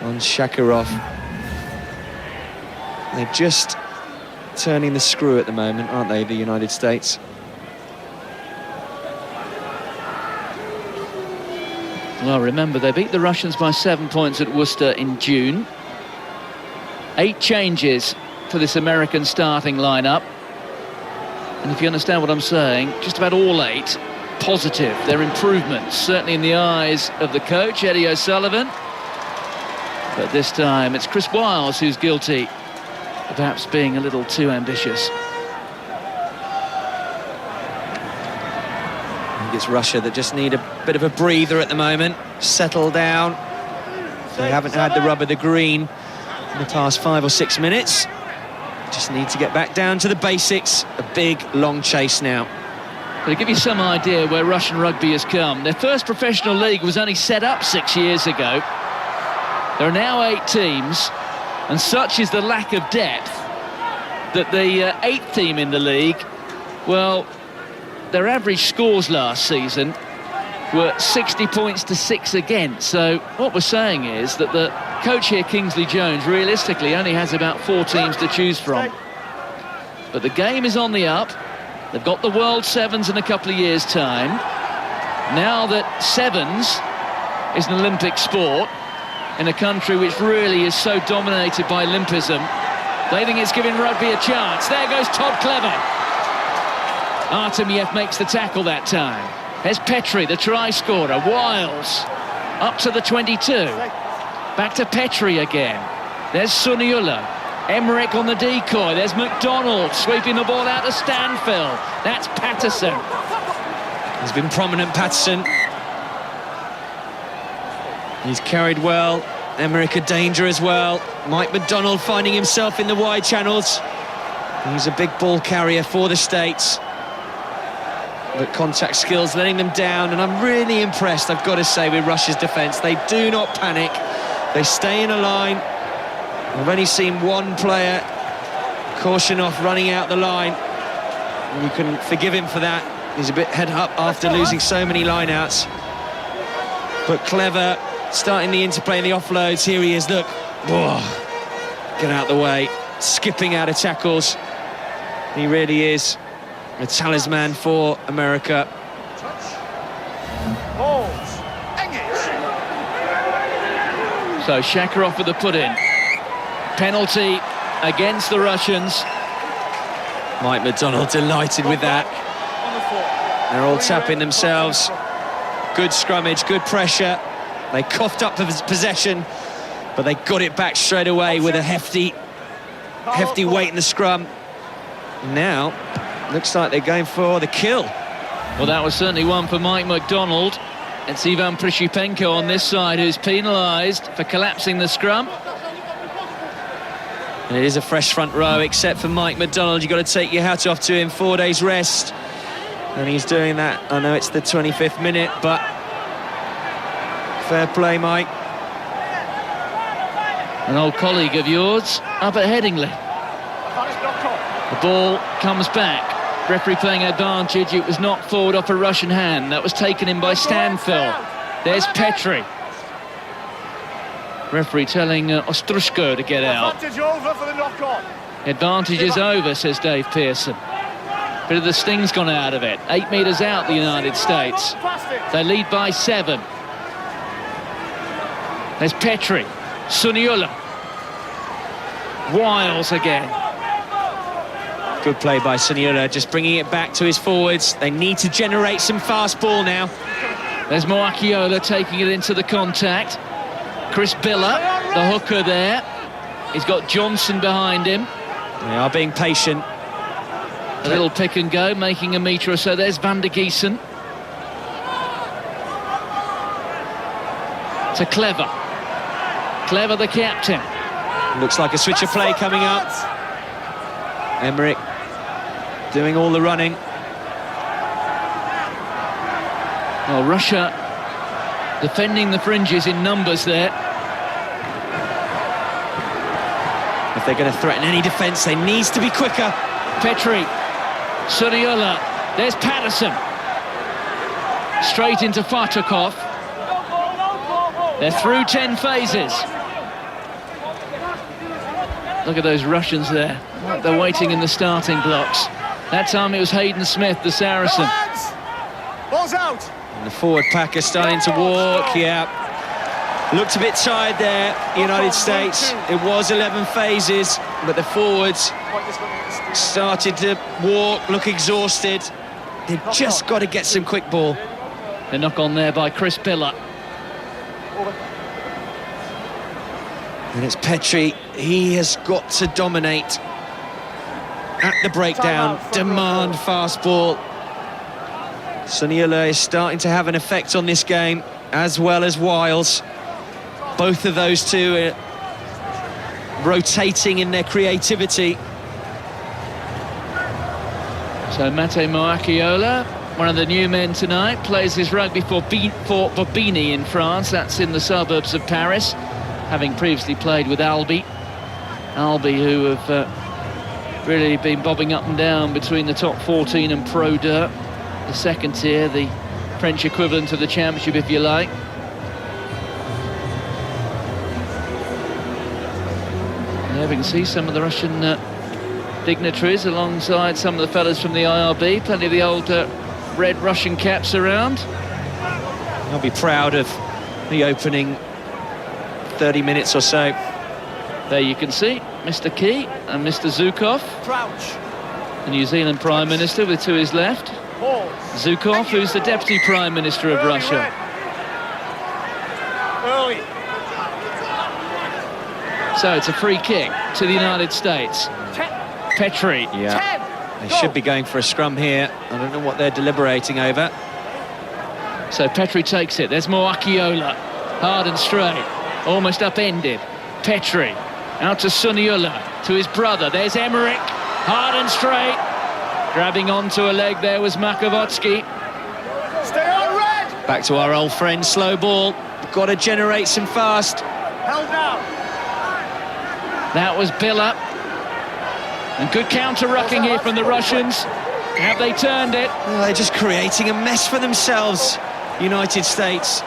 on Shakarov. They're just turning the screw at the moment, aren't they, the United States? Well, remember, they beat the Russians by 7 points at Worcester in June. 8 changes for this American starting lineup. And if you understand what I'm saying, just about all 8 positive. They're improvements, certainly in the eyes of the coach, Eddie O'Sullivan. But this time it's Chris Wiles who's guilty of perhaps being a little too ambitious. I think it's Russia that just need a bit of a breather at the moment. Settle down. They haven't had the rub of the green in the past 5 or 6 minutes. Just need to get back down to the basics. A big, long chase now. To give you some idea where Russian rugby has come, their first professional league was only set up 6 years ago. There are now 8 teams, and such is the lack of depth that the 8th team in the league, well, their average scores last season were 60 points to 6 against. So what we're saying is that the coach here, Kingsley Jones, realistically only has about 4 teams to choose from. But the game is on the up. They've got the World Sevens in a couple of years' time. Now that Sevens is an Olympic sport in a country which really is so dominated by Olympism, they think it's giving rugby a chance. There goes Todd Clever. Artemiev makes the tackle that time. There's Petrie, the try scorer. Wiles up to the 22. Back to Petrie again. There's Suniula. Emmerich on the decoy. There's McDonald sweeping the ball out to Stanfield. That's Patterson. He's been prominent, Patterson. He's carried well. Emmerich a danger as well. Mike McDonald finding himself in the wide channels. He's a big ball carrier for the States. But contact skills letting them down, and I'm really impressed, I've got to say, with Russia's defence. They do not panic. They stay in a line. I've only seen one player caution off running out the line. And you can forgive him for that. He's a bit head up after losing so many line-outs. But Clever starting the interplay and the offloads. Here he is, look. Whoa. Get out the way. Skipping out of tackles. He really is a talisman for America. So Shakarov with the put-in. Penalty against the Russians. Mike McDonald delighted with that. They're all tapping themselves. Good scrummage, good pressure. They coughed up possession, but they got it back straight away with a hefty weight in the scrum. Now, looks like they're going for the kill. Well, that was certainly one for Mike McDonald. It's Ivan Prishipenko on this side who's penalised for collapsing the scrum. And it is a fresh front row, except for Mike McDonald. You've got to take your hat off to him. 4 days rest. And he's doing that. I know it's the 25th minute, but fair play, Mike. An old colleague of yours up at Headingley. The ball comes back. Referee playing advantage. It was knocked forward off a Russian hand. That was taken in by Stanfield. There's Petrie. Referee telling Ostrushko to get out. Advantage over for the knock-on. Advantage is over, says Dave Pearson. Bit of the sting's gone out of it. 8 metres out, the United States. They lead by 7. There's Petrie. Suniula. Wiles again. Good play by Suniula, just bringing it back to his forwards. They need to generate some fast ball now. There's Moakiola taking it into the contact. Chris Biller, the hooker there. He's got Johnson behind him. They are being patient. A little pick and go, making a metre or so. There's Van der Giesen. To Clever. Clever, the captain. Looks like a switch of play coming up. Emmerich doing all the running. Well, Russia defending the fringes in numbers there. If they're going to threaten any defence, they need to be quicker. Petrie, Suniula, there's Patterson. Straight into Fatukov. They're through 10 phases. Look at those Russians there. They're waiting in the starting blocks. That time it was Hayden Smith, the Saracen. Balls out. And the forward pack is starting to walk, yeah. Looked a bit tired there, United States. It was 11 phases, but the forwards started to walk, look exhausted. They've just got to get some quick ball. The knock on there by Chris Biller. And it's Petrie. He has got to dominate at the breakdown, demand fast ball. Suniola is starting to have an effect on this game, as well as Wiles. Both of those two are rotating in their creativity. So Mate Moakiola, one of the new men tonight, plays his rugby for Bobigny in France. That's in the suburbs of Paris, having previously played with Albi. Albi, who have really been bobbing up and down between the top 14 and Pro D, the second tier, the French equivalent of the Championship, if you like. There we can see some of the Russian dignitaries alongside some of the fellas from the IRB. Plenty of the old red Russian caps around. I'll be proud of the opening 30 minutes or so. There you can see Mr. Key and Mr. Zukov. Crouch. The New Zealand Prime Minister with to his left. Zukov, who's the Deputy Prime Minister of Russia. Early. So it's a free kick to the United States. Petrie. Yeah, they should be going for a scrum here. I don't know what they're deliberating over. So Petrie takes it. There's Moakiola. Hard and straight. Almost upended. Petrie. Out to Suniola. To his brother. There's Emmerich. Hard and straight. Grabbing onto a leg there was Makovatsky. Stay on red. Back to our old friend, slow ball. Got to generate some fast. Held now. That was Biller. And good counter-rucking here from the Russians. Have they turned it? Well, they're just creating a mess for themselves, United States.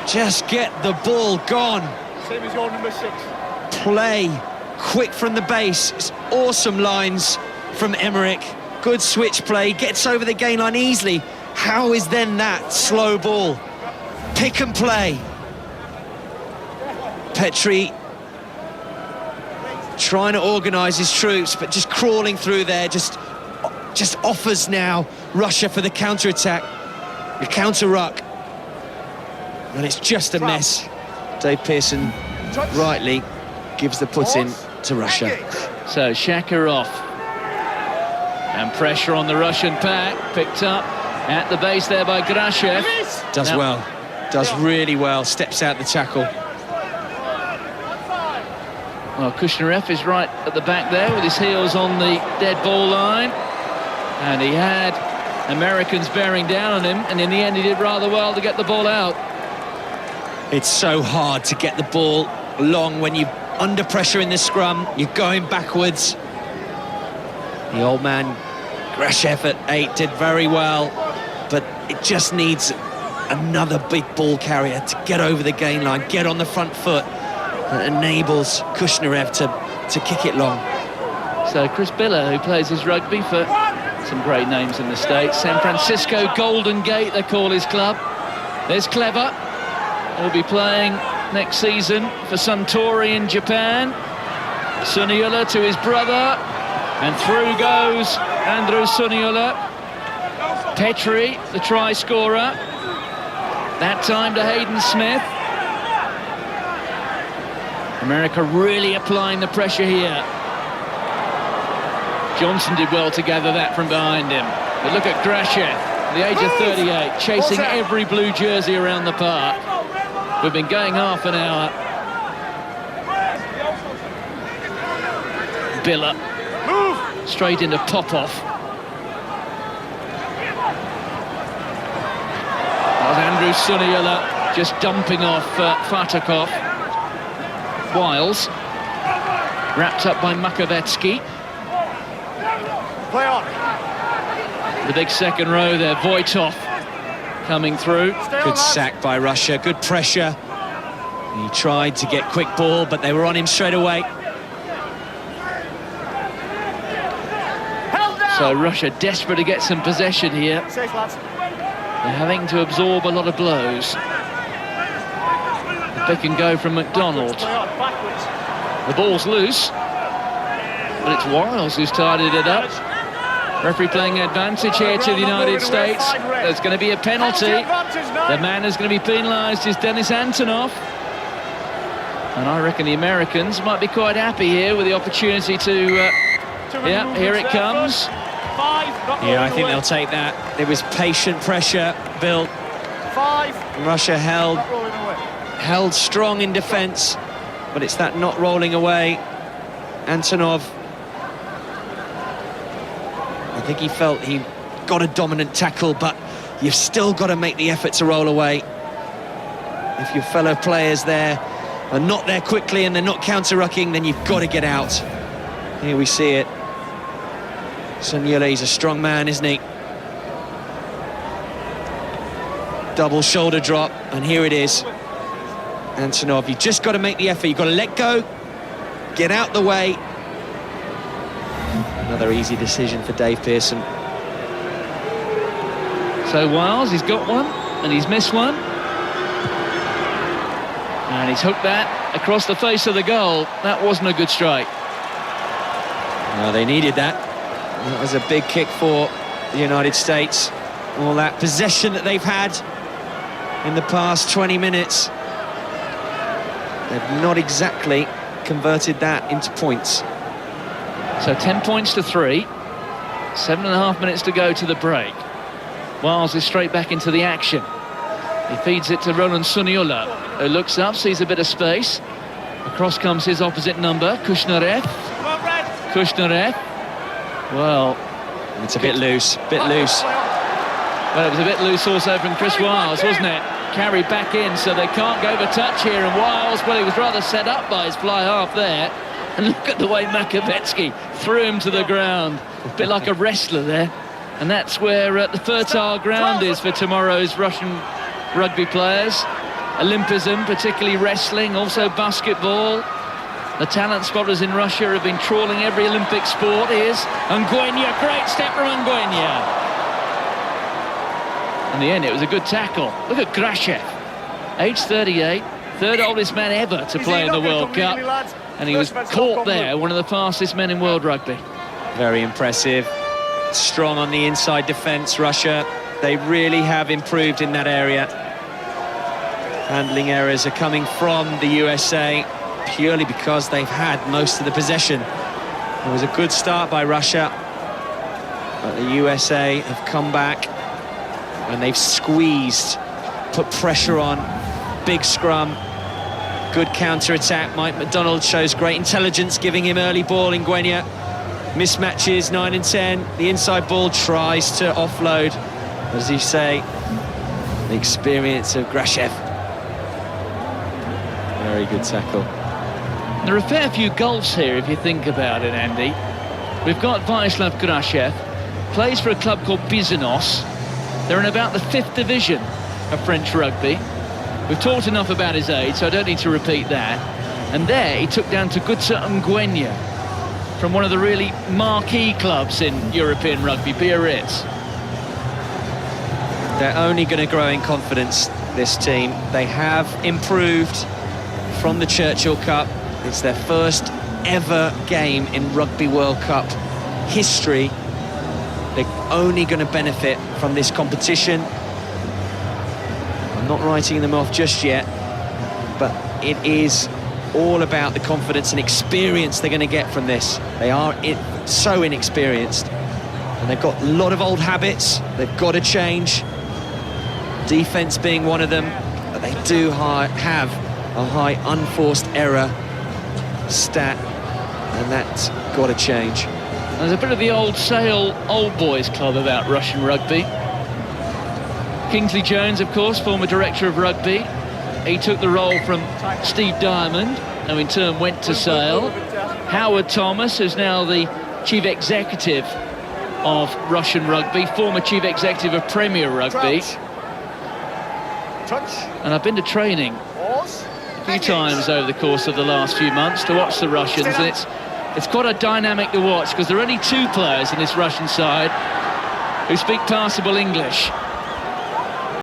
Just get the ball gone. Same as your number 6. Play quick from the base. It's awesome lines from Emmerich. Good switch play, gets over the gain line easily. How is then that slow ball? Pick and play. Petrie trying to organise his troops, but just crawling through there, just offers now Russia for the counter-attack, the counter-ruck. And it's just a mess. Dave Pearson rightly gives the put-in to Russia. So Shakarov. And pressure on the Russian pack, picked up at the base there by Grashev. Does well, does really well, steps out the tackle. Well, Kushnerev is right at the back there with his heels on the dead ball line. And he had Americans bearing down on him, and in the end he did rather well to get the ball out. It's so hard to get the ball long when you're under pressure in the scrum, you're going backwards. The old man, Grashev at 8, did very well, but it just needs another big ball carrier to get over the gain line, get on the front foot. That enables Kushnerev to kick it long. So Chris Biller, who plays his rugby for some great names in the States. San Francisco Golden Gate, they call his club. There's Clever. He'll be playing next season for Suntory in Japan. Suniola to his brother. And through goes Andrew Suniola. Petrie, the try scorer. That time to Hayden Smith. America really applying the pressure here. Johnson did well to gather that from behind him. But look at Grashev, at the age of 38, chasing every blue jersey around the park. We've been going half an hour. Biller. Straight into Popov. That was Andrew Suniola just dumping off Fatakov. Wiles, wrapped up by Makovetsky. Play on. The big second row there, Voitov coming through. Good sack by Russia, good pressure. He tried to get quick ball, but they were on him straight away. So Russia desperate to get some possession here. Safe, lads. They're having to absorb a lot of blows. They can go from McDonald. The ball's loose, but it's Wiles who's tidied it up. Referee playing advantage here to the United States. There's going to be a penalty. The man who's going to be penalised is Denis Antonov. And I reckon the Americans might be quite happy here with the opportunity to... yeah, here it comes. Yeah, I think they'll take that. There was patient pressure built. Russia held strong in defence, but it's that not rolling away. Antonov, I think he felt he got a dominant tackle, but you've still got to make the effort to roll away. If your fellow players there are not there quickly and they're not counter-rucking, then you've got to get out. Here we see it. Sanyule's a strong man, isn't he? Double shoulder drop, and here it is. Antonov, you've just got to make the effort. You've got to let go, get out the way. Another easy decision for Dave Pearson. So Wiles, he's got one, and he's missed one. And he's hooked that across the face of the goal. That wasn't a good strike. No, they needed that. That was a big kick for the United States. All that possession that they've had in the past 20 minutes. They've not exactly converted that into points. So 10 points to 3. 7.5 minutes to go to the break. Wiles is straight back into the action. He feeds it to Roland Suniula, who looks up, sees a bit of space. Across comes his opposite number, Kushnarev. Kushnarev. Well, it's a bit loose, Well, it was a bit loose also from Chris Wiles, wasn't it? Carried back in, so they can't go for touch here. And Wiles, well, he was rather set up by his fly half there. And look at the way Makovetsky threw him to the ground. A bit like a wrestler there. And that's where the fertile ground is for tomorrow's Russian rugby players. Olympism, particularly wrestling, also basketball. The talent spotters in Russia have been trawling every Olympic sport. Here's Nguyen, great step from Nguyen. In the end, it was a good tackle. Look at Grashev, age 38, third oldest man ever to play in the World Cup. And he was caught there, one of the fastest men in world rugby. Very impressive. Strong on the inside defence, Russia. They really have improved in that area. Handling errors are coming from the USA purely because they've had most of the possession. It was a good start by Russia, but the USA have come back and they've squeezed, put pressure on, big scrum, good counter-attack. Mike McDonald shows great intelligence, giving him early ball in Nguyen. Mismatches 9 and 10. The inside ball tries to offload. As you say, the experience of Grashev. Very good tackle. There are a fair few goals here if you think about it, Andy. We've got Vyacheslav Grashev, plays for a club called Bizanos. They're in about the 5th division of French rugby. We've talked enough about his age, so I don't need to repeat that. And there he took down Togutsa Nguyen from one of the really marquee clubs in European rugby, Biarritz. They're only going to grow in confidence, this team. They have improved from the Churchill Cup. It's their first ever game in Rugby World Cup history. They're only going to benefit from this competition. I'm not writing them off just yet, but it is all about the confidence and experience they're going to get from this. They are so inexperienced, and they've got a lot of old habits they've got to change, defence being one of them, but they do have a high unforced error stat, and that's got to change. There's a bit of the old Sale old boys club about Russian rugby. Kingsley Jones, of course, former director of rugby. He took the role from Steve Diamond, who in turn went to Sale. Howard Thomas, who's now the chief executive of Russian rugby, former chief executive of Premier Rugby. And I've been to training a few times over the course of the last few months to watch the Russians, and it's quite a dynamic to watch because there are only two players in this Russian side who speak passable English.